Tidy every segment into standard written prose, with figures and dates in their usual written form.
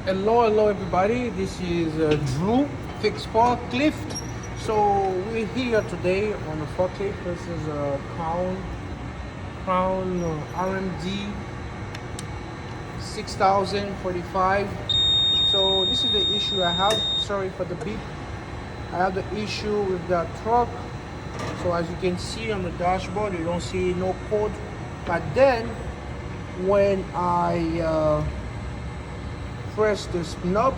Hello everybody. This is Drew Fix Forklift. So we're here today on the forklift. This is a Crown RMD 6045. So this is the issue I have. Sorry for the beep. I have the issue with the truck. So as you can see on the dashboard, you don't see no code. But then when I press this knob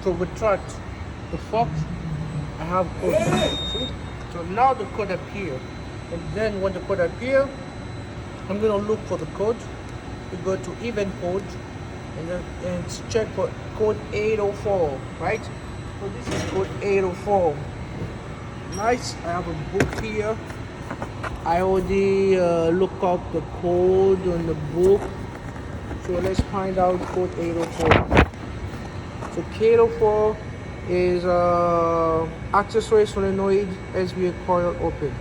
to retract the fork, I have code. See? So now the code appear, and then when the code appear, I'm gonna look for the code. We go to event code and check for code 804, right? So this is code 804. Nice. I have a book here. I already look up the code on the book. So let's find out code 804. So K804 is accessory solenoid SBA coil open.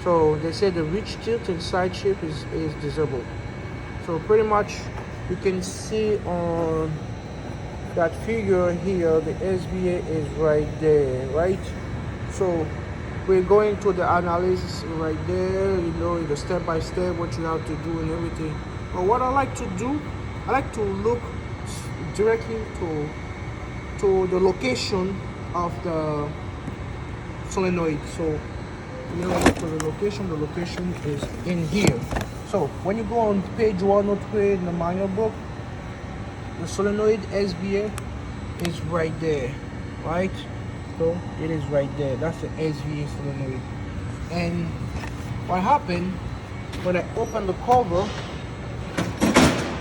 So they say the reach tilt and side shift is disabled. So pretty much you can see on that figure here, the SBA is right there, right? So we're going to the analysis right there, you know, the step by step what you have to do and everything. But what I like to do, I like to look directly to the location of the solenoid. So you know, for the location is in here. So when you go on page 103 in the manual book, the solenoid SBA is right there, right? So it is right there. That's the SBA solenoid. And what happened when I open the cover?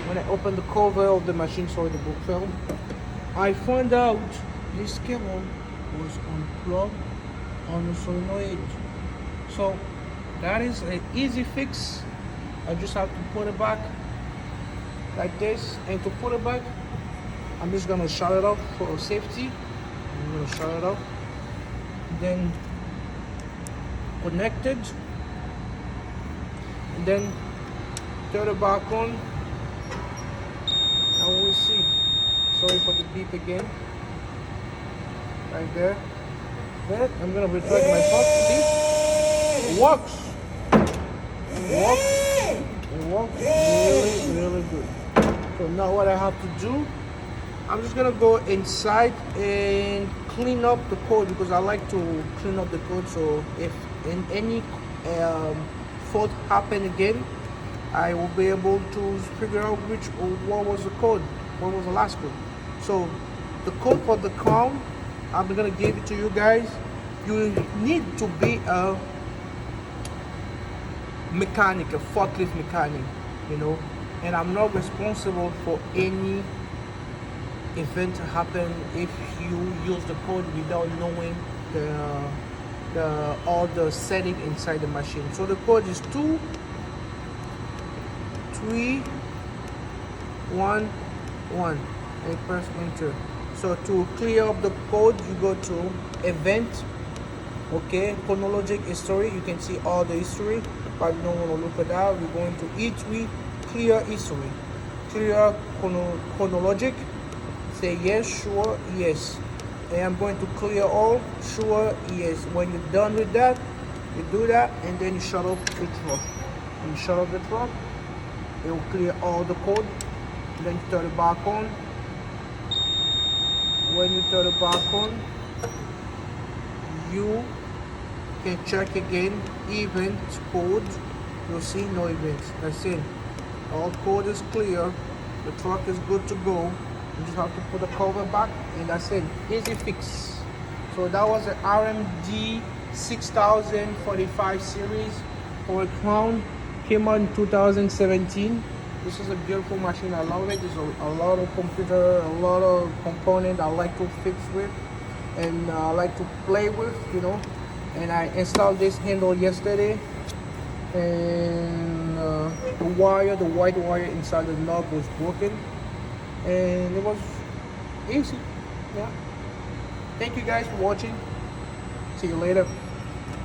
When I opened the cover of the machine, sorry, the book fell, I found out this cable was unplugged on the solenoid. So that is an easy fix. I just have to put it back like this, and to put it back, I'm just gonna shut it off for safety. I'm gonna shut it off, then connect it, and then turn it back on. And we'll see. Sorry for the beep again. Right there. Then I'm gonna retract my fork. See? It works. It works really good. So now what I have to do, I'm just gonna go inside and clean up the code, because I like to clean up the code, so if in any fault happen again, I will be able to figure out what was the code, what was the last code. So the code for the crown, I'm gonna give it to you guys. You need to be a mechanic, a forklift mechanic, you know, and I'm not responsible for any event to happen if you use the code without knowing all the setting inside the machine. So the code is 2 3 1 1 and press enter. So to clear up the code, you go to event, okay, chronologic history. You can see all the history, but you don't want to look at that. We're going to E3 clear history, clear chronologic. Say yes, sure, yes, and I'm going to clear all, sure, yes. When you're done with that, you do that, and then you shut off the truck. When you shut off the truck, it will clear all the code. Then you turn it back on. When you turn it back on, you can check again event code. You'll see no events. That's it. All code is clear. The truck is good to go. You just have to put the cover back, and that's it. Easy fix. So that was the RMD 6045 series for a Crown. Came out in 2017. This is a beautiful machine. I love it. There's a lot of computer, a lot of component I like to fix with, and I like to play with, you know. And I installed this handle yesterday, and the white wire inside the knob was broken, and it was easy. Yeah. Thank you guys for watching. See you later.